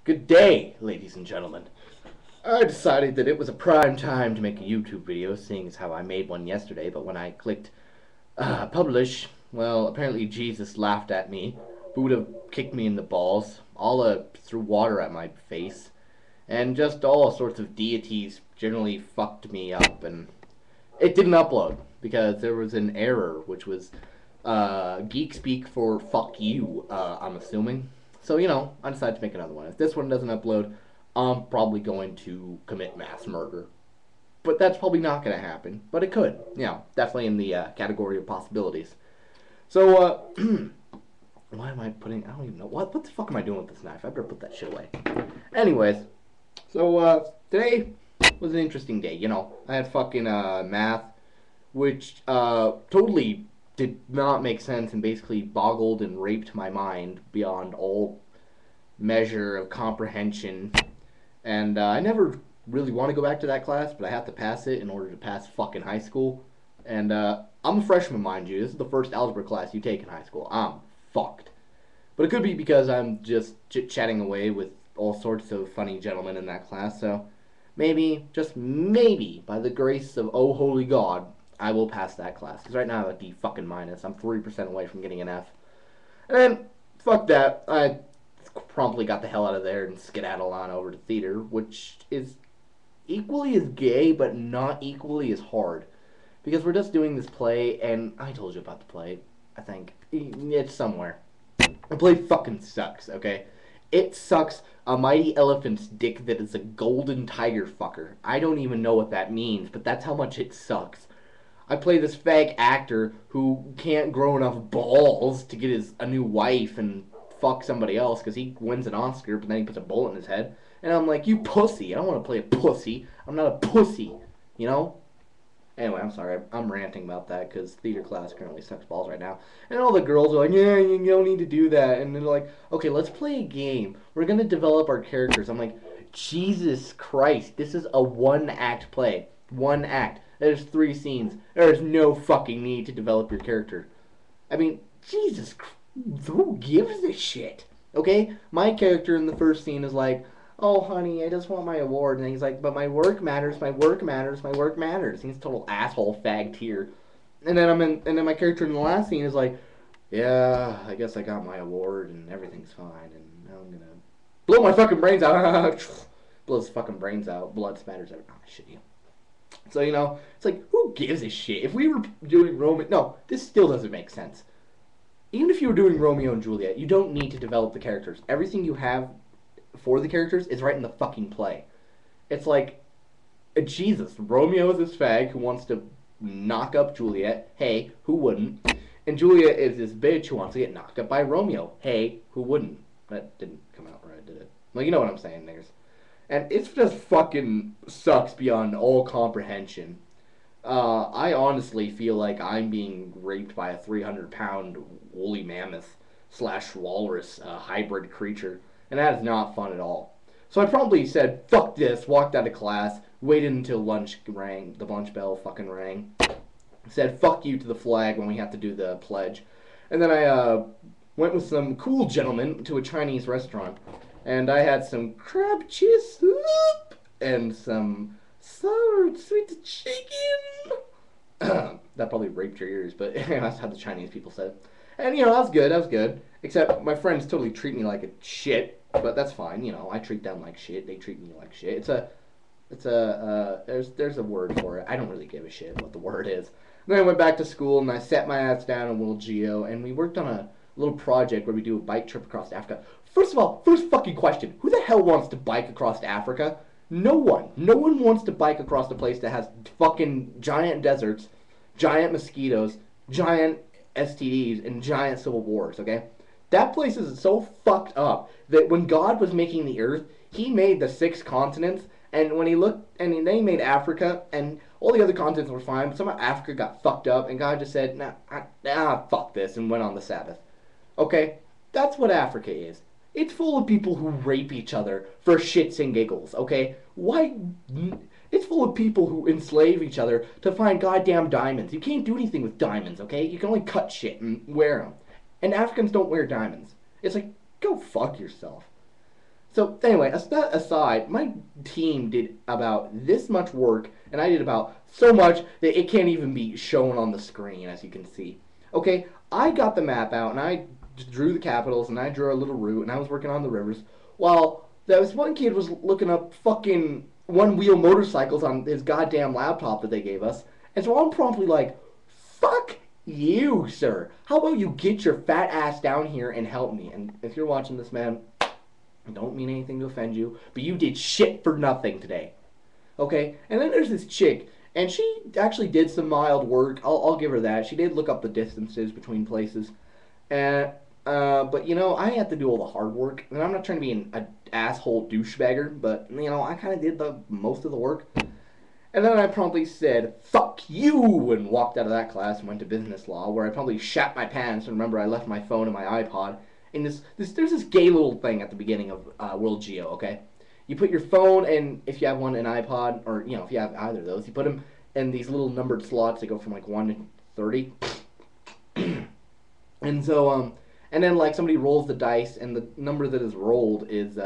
Good day, ladies and gentlemen. I decided that it was a prime time to make a YouTube video, seeing as how I made one yesterday, but when I clicked publish, well, apparently Jesus laughed at me, Buddha kicked me in the balls, Allah threw water at my face, and just all sorts of deities generally fucked me up, and it didn't upload, because there was an error, which was geek speak for fuck you, I'm assuming. So, I decided to make another one. If this one doesn't upload, I'm probably going to commit mass murder. But that's probably not going to happen. But it could. Definitely in the category of possibilities. So, why am I putting... I don't even know. What the fuck am I doing with this knife? I better put that shit away. Anyways. So, today was an interesting day. I had fucking math, which totally did not make sense and basically boggled and raped my mind beyond all measure of comprehension. And I never really want to go back to that class, but I have to pass it in order to pass fucking high school. And I'm a freshman, mind you. This is the first algebra class you take in high school. I'm fucked. But it could be because I'm just chit-chatting away with all sorts of funny gentlemen in that class. So maybe, just maybe, by the grace of oh holy God, I will pass that class. Because right now I'm at D fucking minus. I'm 3% away from getting an F. And then, fuck that. I promptly got the hell out of there and skedaddled on over to theater, which is equally as gay, but not equally as hard. Because we're just doing this play, and I told you about the play, I think. It's somewhere. The play fucking sucks, okay? It sucks a mighty elephant's dick that is a golden tiger fucker. I don't even know what that means, but that's how much it sucks. I play this fake actor who can't grow enough balls to get a new wife and fuck somebody else because he wins an Oscar, but then he puts a bullet in his head. And I'm like, you pussy. I don't want to play a pussy. I'm not a pussy, you know? Anyway, I'm sorry. I'm ranting about that because theater class currently sucks balls right now. And all the girls are like, yeah, you don't need to do that. And they're like, okay, let's play a game. We're going to develop our characters. I'm like, Jesus Christ. This is a one-act play. One act. There's 3 scenes. There's no fucking need to develop your character. I mean, Jesus Christ. Who gives a shit? Okay? My character in the first scene is like, oh, honey, I just want my award. And he's like, but my work matters, my work matters, my work matters. He's a total asshole fagged here. And then my character in the last scene is like, yeah, I guess I got my award and everything's fine. And now I'm gonna blow my fucking brains out. Blow his fucking brains out. Blood spatters everywhere. Oh, shit, you. So, it's like, who gives a shit? If we were doing Romeo... No, this still doesn't make sense. Even if you were doing Romeo and Juliet, you don't need to develop the characters. Everything you have for the characters is right in the fucking play. It's like, Jesus, Romeo is this fag who wants to knock up Juliet. Hey, who wouldn't? And Juliet is this bitch who wants to get knocked up by Romeo. Hey, who wouldn't? That didn't come out right, did it? Well, you know what I'm saying, niggers. And it's just fucking sucks beyond all comprehension. I honestly feel like I'm being raped by a 300-pound woolly mammoth / walrus hybrid creature, and that is not fun at all. So I promptly said, fuck this, walked out of class, waited until lunch rang, the lunch bell fucking rang, said fuck you to the flag when we have to do the pledge, and then I went with some cool gentlemen to a Chinese restaurant, and I had some crab cheese soup and some sour sweet chicken. That probably raped your ears, but that's how the Chinese people said it. And, that was good, Except my friends totally treat me like a shit, but that's fine, I treat them like shit, they treat me like shit. There's a word for it. I don't really give a shit what the word is. And then I went back to school, and I sat my ass down in Will Geo, and we worked on a little project where we do a bike trip across Africa. First of all, first fucking question, who the hell wants to bike across Africa? No one. No one wants to bike across a place that has fucking giant deserts, giant mosquitoes, giant STDs, and giant civil wars, okay? That place is so fucked up that when God was making the earth, he made the 6 continents, and when he looked, and then he made Africa, and all the other continents were fine, but somehow Africa got fucked up, and God just said, fuck this, and went on the Sabbath. Okay? That's what Africa is. It's full of people who rape each other for shits and giggles, okay? Why? It's full of people who enslave each other to find goddamn diamonds. You can't do anything with diamonds, okay? You can only cut shit and wear them. And Africans don't wear diamonds. It's like, go fuck yourself. So anyway, that aside, my team did about this much work, and I did about so much that it can't even be shown on the screen, as you can see. Okay, I got the map out, and I drew the capitals, and I drew a little route, and I was working on the rivers, while this one kid was looking up fucking one-wheel motorcycles on his goddamn laptop that they gave us. And so I'm promptly like, fuck you, sir. How about you get your fat ass down here and help me? And if you're watching this, man, I don't mean anything to offend you, but you did shit for nothing today. Okay? And then there's this chick, and she actually did some mild work. I'll give her that. She did look up the distances between places. And, but, you know, I had to do all the hard work. And I'm not trying to be an asshole douchebagger, but, you know, I kind of did the most of the work. And then I promptly said, fuck you, and walked out of that class and went to business law, where I probably shat my pants. And remember, I left my phone and my iPod. And there's this gay little thing at the beginning of World Geo, okay? You put your phone, and if you have one, an iPod, or, you know, if you have either of those, you put them in these little numbered slots that go from, like, 1 to 30. And so, and then, like, somebody rolls the dice, and the number that is rolled is,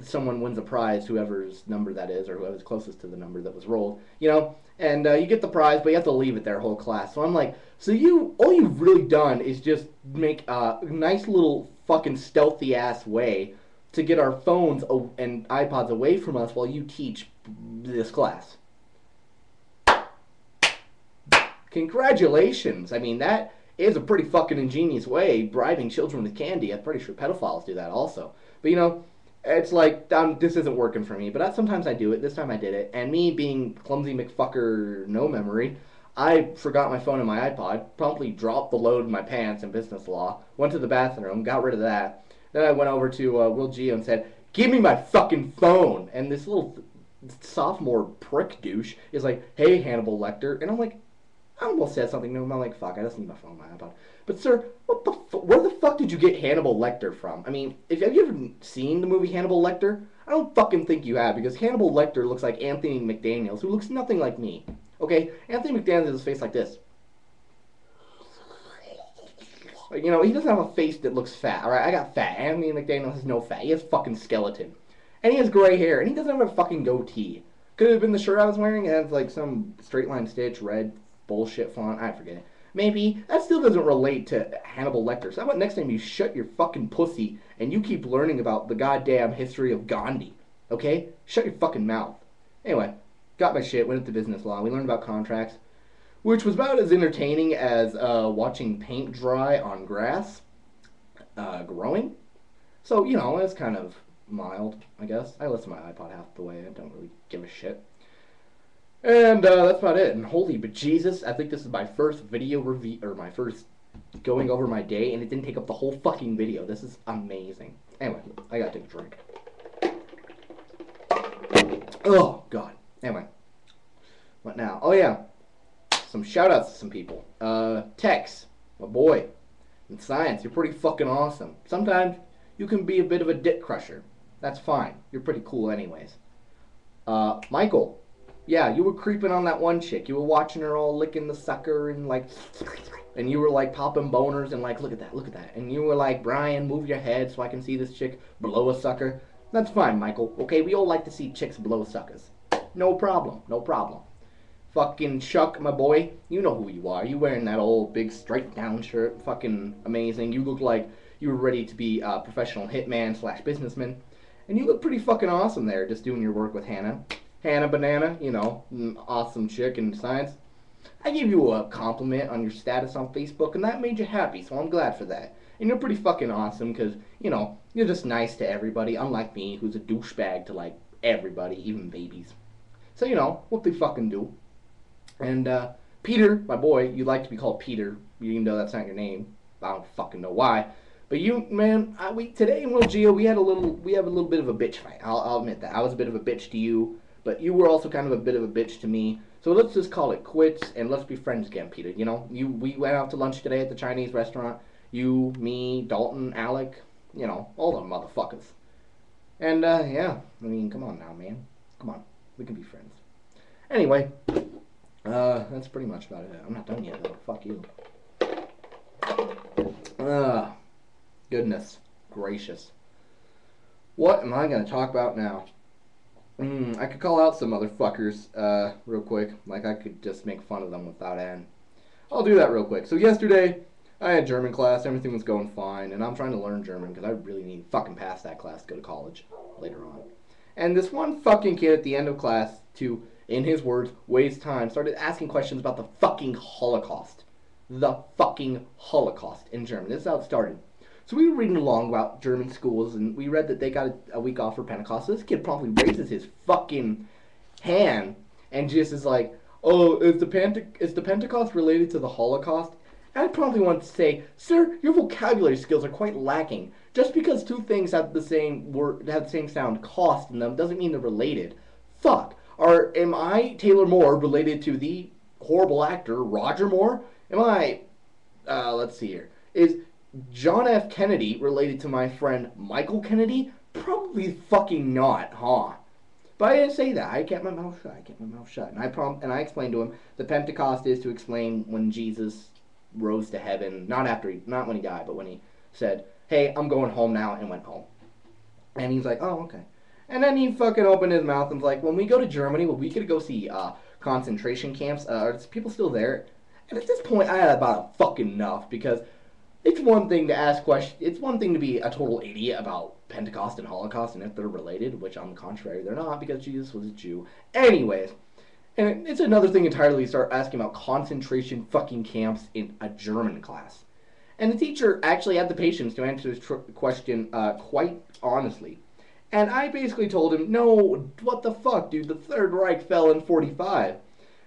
someone wins a prize, whoever's number that is, or whoever's closest to the number that was rolled, you know, and you get the prize, but you have to leave it there whole class. So I'm like, so all you've really done is just make a nice little fucking stealthy ass way to get our phones and iPods away from us while you teach this class. Congratulations. I mean, that is a pretty fucking ingenious way, bribing children with candy. I'm pretty sure pedophiles do that also. But, you know, it's like, this isn't working for me. But sometimes I do it. This time I did it. And me being clumsy McFucker no memory, I forgot my phone and my iPod, promptly dropped the load in my pants in business law, went to the bathroom, got rid of that. Then I went over to Will Geo and said, give me my fucking phone. And this little sophomore prick douche is like, hey, Hannibal Lecter. And I'm like, I almost said something to him. I'm like, fuck, I just need my phone and my iPod. But sir, where the fuck did you get Hannibal Lecter from? I mean, have you ever seen the movie Hannibal Lecter? I don't fucking think you have, because Hannibal Lecter looks like Anthony McDaniels, who looks nothing like me. Okay? Anthony McDaniels has a face like this. You know, he doesn't have a face that looks fat, alright? I got fat. Anthony McDaniels has no fat. He has fucking skeleton. And he has gray hair, and he doesn't have a fucking goatee. Could have been the shirt I was wearing. It has, like, some straight line stitch, red bullshit font. I forget it. Maybe. That still doesn't relate to Hannibal Lecter. So how about next time you shut your fucking pussy and you keep learning about the goddamn history of Gandhi? Okay? Shut your fucking mouth. Anyway, got my shit, went into business law. We learned about contracts, which was about as entertaining as watching paint dry on grass growing. So, you know, it's kind of mild, I guess. I listen to my iPod half the way. I don't really give a shit. And that's about it. And holy bejesus, I think this is my first video review, or my first going over my day, and it didn't take up the whole fucking video. This is amazing. Anyway, I gotta take a drink. Oh, God. Anyway. What now? Oh, yeah. Some shoutouts to some people. Tex, my boy. In science, you're pretty fucking awesome. Sometimes you can be a bit of a dick crusher. That's fine. You're pretty cool anyways. Michael. Yeah, you were creeping on that one chick. You were watching her all licking the sucker and like, and you were like popping boners and like, look at that, look at that. And you were like, Brian, move your head so I can see this chick blow a sucker. That's fine, Michael. Okay, we all like to see chicks blow suckers. No problem, no problem. Fucking Chuck, my boy, you know who you are. You wearing that old big straight down shirt. Fucking amazing. You look like you were ready to be a professional hitman / businessman. And you look pretty fucking awesome there, just doing your work with Hannah. Hannah Banana, you know, awesome chick in science. I gave you a compliment on your status on Facebook, and that made you happy, so I'm glad for that. And you're pretty fucking awesome, because, you know, you're just nice to everybody, unlike me, who's a douchebag to, like, everybody, even babies. So, you know, what they fucking do. And, Peter, my boy, you like to be called Peter, even though that's not your name. I don't fucking know why. But you, man, today in World Geo, we have a little bit of a bitch fight. I'll admit that. I was a bit of a bitch to you. But you were also kind of a bit of a bitch to me. So let's just call it quits and let's be friends again, Peter. You know, we went out to lunch today at the Chinese restaurant. You, me, Dalton, Alec, you know, all the motherfuckers. And, yeah, I mean, come on now, man. Come on. We can be friends. Anyway, that's pretty much about it. I'm not done yet, though. Fuck you. Goodness gracious. What am I going to talk about now? I could call out some motherfuckers real quick. Like, I could just make fun of them without end. I'll do that real quick. So, yesterday, I had German class. Everything was going fine. And I'm trying to learn German because I really need to fucking pass that class to go to college later on. And this one fucking kid at the end of class, to, in his words, waste time, started asking questions about the fucking Holocaust. The fucking Holocaust in German. This is how it started. So we were reading along about German schools, and we read that they got a week off for Pentecost. So this kid promptly raises his fucking hand and just is like, "Oh, is the Pentecost related to the Holocaust?" And I promptly want to say, "Sir, your vocabulary skills are quite lacking. Just because two things have the same word, have the same sound, cost in them, doesn't mean they're related. Fuck. Am I Taylor Moore related to the horrible actor Roger Moore? Am I? Let's see here. Is John F. Kennedy related to my friend Michael Kennedy? Probably fucking not, huh?" But I didn't say that. I kept my mouth shut. I kept my mouth shut. And I explained to him the Pentecost is to explain when Jesus rose to heaven, not when he died, but when he said, "Hey, I'm going home now," and went home. And he's like, "Oh, okay." And then he fucking opened his mouth and was like, "When we go to Germany, well, we could go see concentration camps. Are people still there?" And at this point, I had about fucking enough because it's one thing to ask questions. It's one thing to be a total idiot about Pentecost and Holocaust and if they're related, which on the contrary, they're not because Jesus was a Jew. Anyways, and it's another thing entirely to start asking about concentration fucking camps in a German class. And the teacher actually had the patience to answer this question quite honestly. And I basically told him, "No, what the fuck, dude? The Third Reich fell in 45."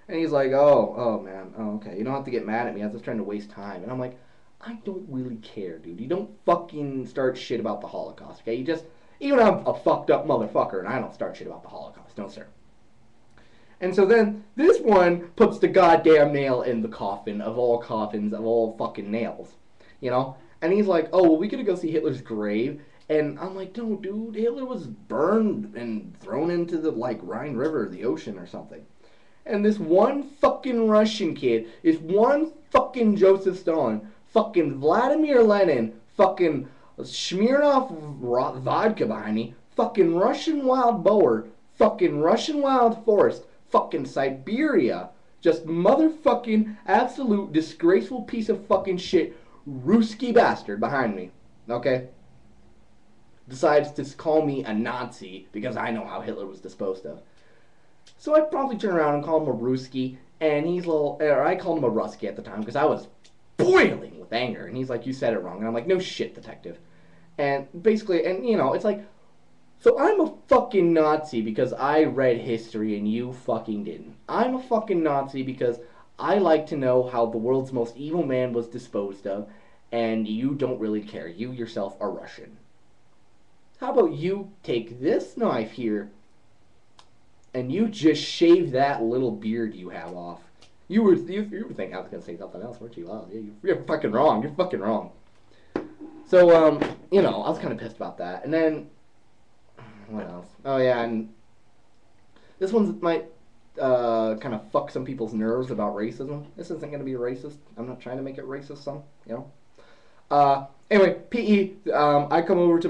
And he's like, "Oh man, oh, okay. You don't have to get mad at me. I was just trying to waste time." And I'm like, "I don't really care, dude. You don't fucking start shit about the Holocaust, okay? You just, even I'm a fucked up motherfucker, and I don't start shit about the Holocaust. No, sir." And so then this one puts the goddamn nail in the coffin of all coffins of all fucking nails, you know? And he's like, "Oh, well, we could go see Hitler's grave." And I'm like, "No, dude, Hitler was burned and thrown into the, like, Rhine River, the ocean or something." And this one fucking Russian kid is one fucking Joseph Stalin, fucking Vladimir Lenin, fucking Smirnoff vodka behind me, fucking Russian wild boar, fucking Russian wild forest, fucking Siberia, just motherfucking absolute disgraceful piece of fucking shit, Ruski bastard behind me, okay? Decides to call me a Nazi because I know how Hitler was disposed of. So I promptly turn around and call him a Ruski, and I called him a Rusky at the time because I was boiling with anger, and he's like, "You said it wrong," and I'm like, "No shit, detective." And basically, and you know, it's like, so I'm a fucking Nazi because I read history and you fucking didn't. I'm a fucking Nazi because I like to know how the world's most evil man was disposed of, and you don't really care. You yourself are Russian. How about you take this knife here and you just shave that little beard you have off? You were thinking I was gonna say something else, weren't you? Oh, yeah, you're fucking wrong. You're fucking wrong. So you know, I was kind of pissed about that. And then what else? Oh yeah, and this one might kind of fuck some people's nerves about racism. This isn't gonna be racist. I'm not trying to make it racist. You know. Anyway, PE. I come over to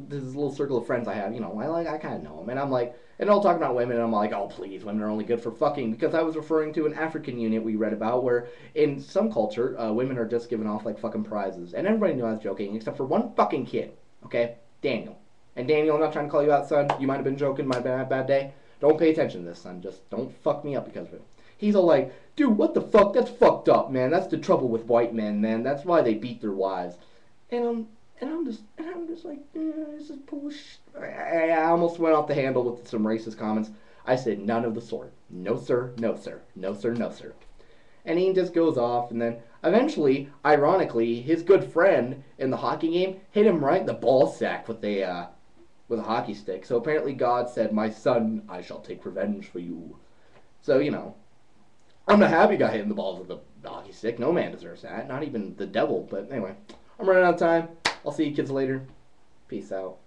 this little circle of friends I have. You know, I kind of know them, and I'm like, and they're all talking about women, and I'm like, "Oh please, women are only good for fucking," because I was referring to an African unit we read about where in some culture, women are just given off like fucking prizes, and everybody knew I was joking except for one fucking kid. Okay, Daniel. And Daniel, I'm not trying to call you out, son. You might have been joking. Might have been a bad day. Don't pay attention to this, son. Just don't fuck me up because of it. He's all like, "Dude, what the fuck? That's fucked up, man. That's the trouble with white men, man. That's why they beat their wives." And I'm just like, this is bullshit. I almost went off the handle with some racist comments. I said none of the sort. No sir, no sir, no sir, no sir. And he just goes off, and then eventually, ironically, his good friend in the hockey game hit him right in the ball sack with a hockey stick. So apparently God said, "My son, I shall take revenge for you." So, you know, I'm not happy he got hit in the balls with the hockey stick. No man deserves that. Not even the devil. But anyway, I'm running out of time. I'll see you kids later. Peace out.